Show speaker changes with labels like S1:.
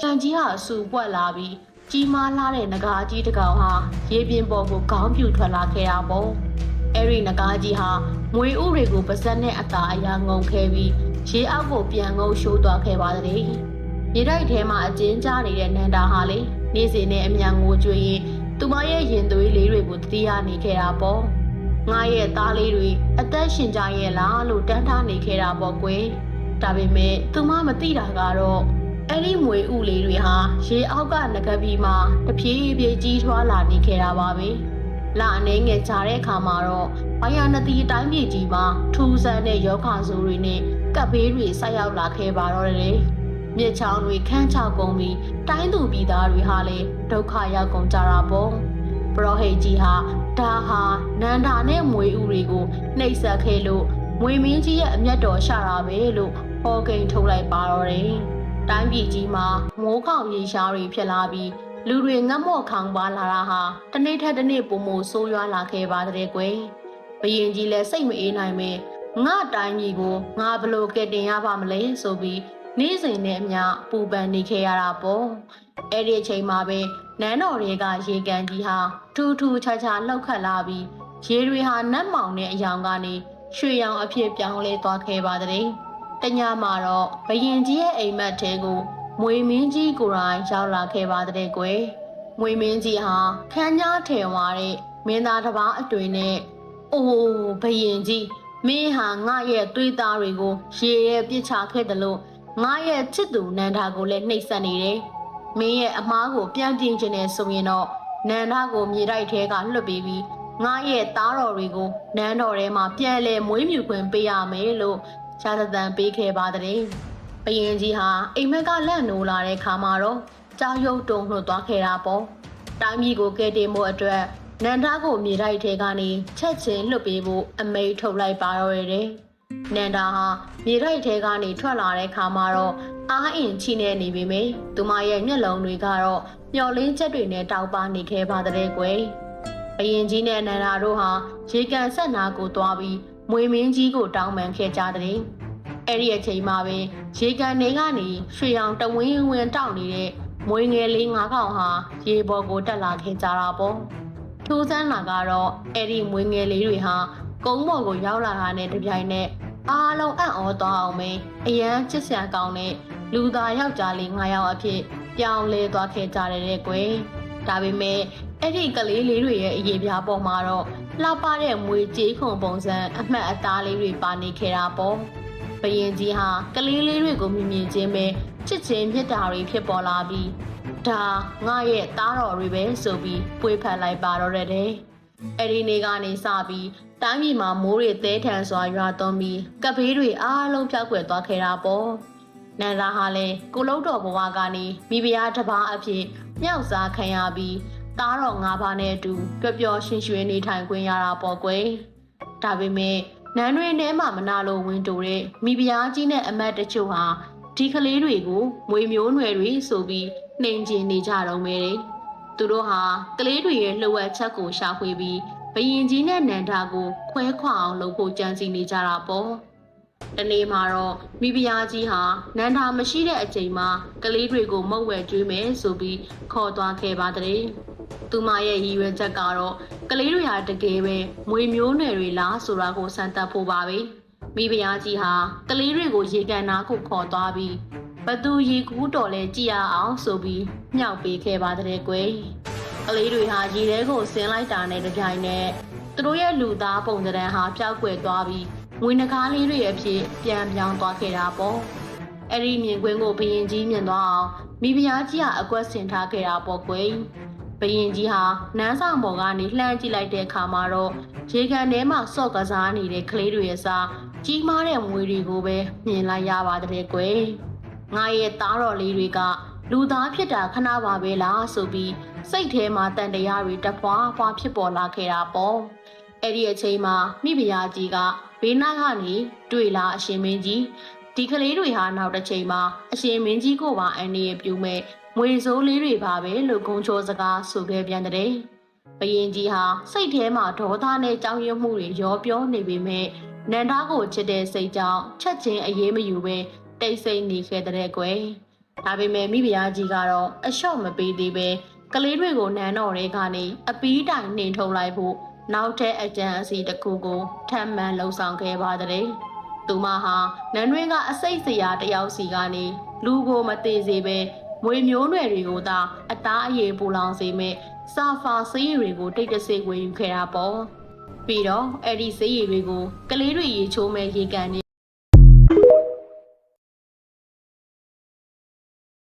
S1: ကြံကြီးဟာစူပွက်လာပြီးကြီးမားလာတဲ့နဂါးကြီးတစ်ကောင်ဟာရေပြင်ပေါ်ကိုခေါင်းပြူထွက်လာခဲ့တာပေါ့အဲ့ဒီနဂါးကြီးဟာမွေဥတွေကိုပါဇက်နဲ့အသာအရာငုံခဲ့ပြီးရေအောက်ကိုပြန်ငုံရှိုးသွားခဲ့ပါတဲ့ရေတိုက်ထဲမှာအကျဉ်းကျနေတဲ့နန္ဒာဟာလေနေ့စဉ်နဲ့အမြန်ငိုကြွေးရင်သူမရဲ့ရင်သွေးလေးတွေကိုတတိယနေခဲ့တာပေါ့ငါရဲ့သားလေးတွေအသက်ရှင်ကြရဲ့လားလို့တန်းထားနေခဲ့တာပေါ့ကွယ်ဒါပေမဲ့သူမမသိတာကတော့အဲ့ဒီမွေဥလေးတွေဟာရေအောက်ကငကပီမှာတဖြည်းဖြည်းကြီးထွားလာနေခဲ့တာပါပဲလာအနေငယ်ကြတဲ့အခါမှာတော့ဘာယာနတီအတိုင်းပြည်ကြီးမှာထူးဆန်းတဲ့ယောဂဆိုးတွေနဲ့ကပ်ဘေးတွေဆက်ရောက်လာခဲ့ပါတော့တယ်မြစ်ချောင်းတွေခန်းချကုန်ပြီးတိုင်းသူပြည်သားတွေဟာလည်းဒုက္ခရောက်ကုန်ကြတာပေါ့ပရောဟိတ်ကြီးဟာဒါဟာနန္ဒာနဲ့မွေဥတွေကိုနှိပ်စက်ခဲ့လို့မွေမင်းကြီးရဲ့အမျက်တော်ရှာတာပဲလို့ဟောကိန်းထုတ်လိုက်ပါတော့တယ်တိုင်းပြည်ကြီးမှာမိုးခေါင်ရေရှားတွေဖြစ်လာပြီးလူတွေငတ်မော့ခေါင်ပါလာတာဟာတစ်နေ့ထက်တစ်နေ့ပိုမိုဆိုးရွားလာခဲ့ပါတဲ့ကွယ်ဘယင်ကြီးလည်းစိတ်မအေးနိုင်ပဲငါတိုင်းကြီးကိုငါဘလို့ကဲတင်ရပါမလဲဆိုပြီးနေ့စဉ်နဲ့အမျှပူပန်နေခဲ့ရတာပေါ့အဲ့ဒီအချိန်မှာပဲနန်းတော်တွေကရေကန်ကြီးဟာထူးထူးခြားခြားလှုပ်ခတ်လာပြီးရေတွေဟာနတ်မောင်တဲ့အယောင်ကနေရွှေရောင်အဖြစ်ပြောင်းလဲသွားခဲ့ပါတဲ့တညမှာတော့ဘယင်ကြီးရဲ့အိမ်မက်ထဲကိုမွေမင်းကြီးကိုယ်တိုင်ရောက်လာခဲ့ပါတဲ့ကွယ်မွေမင်းကြီးဟာခန်းကြားထဲဝါတဲ့မင်းသားတစ်ပါးအတွေ့နဲ့အိုးဘယင်ကြီးမင်းဟာငါရဲ့သွေးသားတွေကိုရေရဲ့ပြစ်ချခဲ့တယ်လို့ငါရဲ့ချစ်သူနန္ဒာကိုလည်းနှိပ်စက်နေတယ်မင်းရဲ့အမားကိုပြန်ပြင်ချင်တယ်ဆိုရင်တော့နန္ဒာကိုမြေတိုက်ထဲကလွတ်ပေးပြီးငါရဲ့သားတော်တွေကိုနန်းတော်ထဲမှာပြန်လဲမွေးမြူခွင့်ပေးရမယ်လို့ရှားသံပေးခဲ့ပါတဲ့ဘယင်ကြီးဟာအိမ်မက်ကလက်နိုးလာတဲ့ခါမှာတော့ကြောက်ရွံ့တုန်လှုပ်သွားခဲ့တာပေါ့တိုင်းပြည်ကိုကယ်တင်ဖို့အတွက်နန္ဒာကိုမြေတိုက်ထဲကနေချက်ချင်းလွတ်ပေးဖို့အမိန့်ထုတ်လိုက်ပါတော့တယ်နန္ဒာဟာမြေတိုက်ထဲကနေထွက်လာတဲ့ခါမှာတော့အားအင်ချိနေနေပြီမေသူမရဲ့မျက်လုံးတွေကတော့မျော်လင်းချက်တွေနဲ့တောက်ပနေခဲ့ပါတဲ့ကွယ်ဘယင်ကြီးနဲ့နန္ဒာတို့ဟာရေကန်ဆက်နာကိုသွားပြီးမွေမင်းကြီးကိုတောင်းပန်ခဲ့ကြတဲ့အဲ့ဒီအချိန်မှာပဲရေကန်တွေကနေရွှေရောင်တဝင်းဝင်းတောက်နေတဲ့မွေငယ်လေး၅ကောင်ဟာရေပေါ်ကိုတက်လာခဲ့ကြတာပေါ့ထူးဆန်းလာကတော့အဲ့ဒီမွေငယ်လေးတွေဟာကုန်းပေါ်ကိုရောက်လာတာနဲ့တပြိုင်နက်အားလုံးအံ့ဩသွားအောင်ပဲအရန်ချစ်စရာကောင်းတဲ့လူသားယောက်ျားလေး၅ယောက်အဖြစ်ပြောင်းလဲသွားခဲ့ကြတဲ့ကွယ်ဒါပေမဲ့အဲ့ဒီကလေးလေးတွေရဲ့အရေးပြားပေါ်မှာတော့လှပတဲ့မွေကြေးခုံပုံစံအမှတ်အသားလေးတွေပါနေခဲ့တာပေါ့ဘယင်ကြီးဟာကလေးလေးတွေကိုမြင်မြင်ချင်းပဲချစ်ချင်းမြတ်တာတွေဖြစ်ပေါ်လာပြီးဒါငါရဲ့သားတော်တွေပဲဆိုပြီးပွေဖက်လိုက်ပါတော့တဲ့အဲ့ဒီနေ့ကနေစပြီးတိုင်းပြည်မှာမိုးတွေသဲထန်စွာရွာသွန်းပြီးကပ်ဘေးတွေအားလုံးဖြောက်ကွယ်သွားခဲ့တာပေါ့နန္ဒာဟာလည်းကိုလုံးတော်ဘဝကနေမိဖုရားတစ်ပါးအဖြစ်မြောက်စားခံရပြီးသားတော်၅ပါးနဲ့အတူပျော်ပျော်ရွှင်ရွှင်နေထိုင်ခွင့်ရတာပေါ့ကွယ်ဒါပေမဲ့နန်းတွင်ထဲမှာမနာလိုဝင်တိုတဲ့မိဖုရားကြီးနဲ့အမတ်တချို့ဟာဒီကလေးတွေကိုမွေမျိုးနွယ်တွေဆိုပြီးနှိမ်ကျင်နေကြတော့မယ်သူတို့ဟာကလေးတွေရဲ့လှုပ်ဝက်ချက်ကိုရှာဖွေပြီးဘယင်ကြီးနဲ့နန္ဒာကိုခွဲခွာအောင်လုပ်ဖို့ကြံစည်နေကြတာပေါ့တနေ့မှာတော့မိဖုရားကြီးဟာနန္ဒာမရှိတဲ့အချိန်မှာကလေးတွေကိုမုတ်ဝဲကျွေးမယ်ဆိုပြီးခေါ်သွားခဲ့ပါတဲ့သူမရဲ့ရည်ရွယ်ချက်ကတော့ကလေးတွေဟာတကယ်ပဲမွေမျိုးနွယ်တွေလားဆိုတာကိုစမ်းသပ်ဖို့ပါပဲမိဖုရားကြီးဟာကလေးတွေကိုရေကန်နာကိုခေါ်သွားပြီးဘသူရေကူးတော်လဲကြည်ရအောင်ဆိုပြီးမြောက်ပေးခဲ့ပါတဲ့ကွယ်ကလေးတွေဟာရေထဲကိုဆင်းလိုက်တာနဲ့တပြိုင်နက်သူတို့ရဲ့လူသားပုံစံဟာပျောက်ကွယ်သွားပြီးငွေနှကားလေးတွေအဖြစ်ပြန်ပြောင်းသွားခဲ့တာပေါ့အဲ့ဒီမြင်ကွင်းကိုဘယင်ကြီးမြင်သွားအောင်မိဖုရားကြီးကအကွက်ဆင်ထားခဲ့တာပေါ့ကွယ်ဘယင်ကြီးဟာနန်းဆောင်ပေါ်ကနေလှမ်းကြည့်လိုက်တဲ့အခါမှာတော့ရေကန်ထဲမှာစော့ကစားနေတဲ့ကလေးတွေရဲ့စားကြီးမားတဲ့မွေတွေကိုပဲမြင်လိုက်ရပါတဲ့ကွယ်ငါရဲ့သားတော်လေးတွေကလူသားဖြစ်တာခဏပါပဲလားဆိုပြီးစိတ်ထဲမှာတန်တရားတွေတဖွာဖွာဖြစ်ပေါ်လာခဲ့တာပေါ့အဲ့ဒီအချိန်မှာမိဖုရားကြီးကဘေးနားကနေတွေ့လာအရှင်မင်းကြီးဒီကလေးတွေဟာနောက်တစ်ချိန်မှာအရှင်မင်းကြီးကိုပါအန်ရပြူမဲ့မွေစိုးလေးတွေပါပဲလို့ဂုံချိုစကားဆိုခဲ့ပြန်တဲ့ဘယင်ကြီးဟာစိတ်ထဲမှာဒေါသနဲ့ကြောက်ရွံ့မှုတွေရောပြောနေပေမဲ့နန္ဒာကိုချစ်တဲ့စိတ်ကြောင့်ချက်ချင်းအေးမယူပဲတိတ်ဆိတ်နေခဲ့တဲ့ကွယ် ဒါပေမဲ့မိဖုရားကြီးကတော့အလျှော့မပေးသေးပဲကလေးတွေကိုနန်းတော်တွေကနေအပီးတိုင်နှင်ထုတ်လိုက်ဖို့နောက်ထပ်အကြံအစီတစ်ခုကိုထပ်မံလှုံ့ဆော်ခဲ့ပါတဲ့။သူမဟာနန်းတွင်းကအစိတ်စရာတယောက်စီကနေလူကိုမသေးစေပဲမွေမျိုးနွယ်တွေကိုသာအသားအရေပူလောင်စေမဲ့စာဖာဆေးရည်တွေကိုတိတ်တဆိတ်ဝယ်ယူခဲ့တာပေါ့။ပြီးတော့အဲ့ဒီဆေးရည်တွေကိုကလေးတွေရေချိုးမဲ့ရေကန်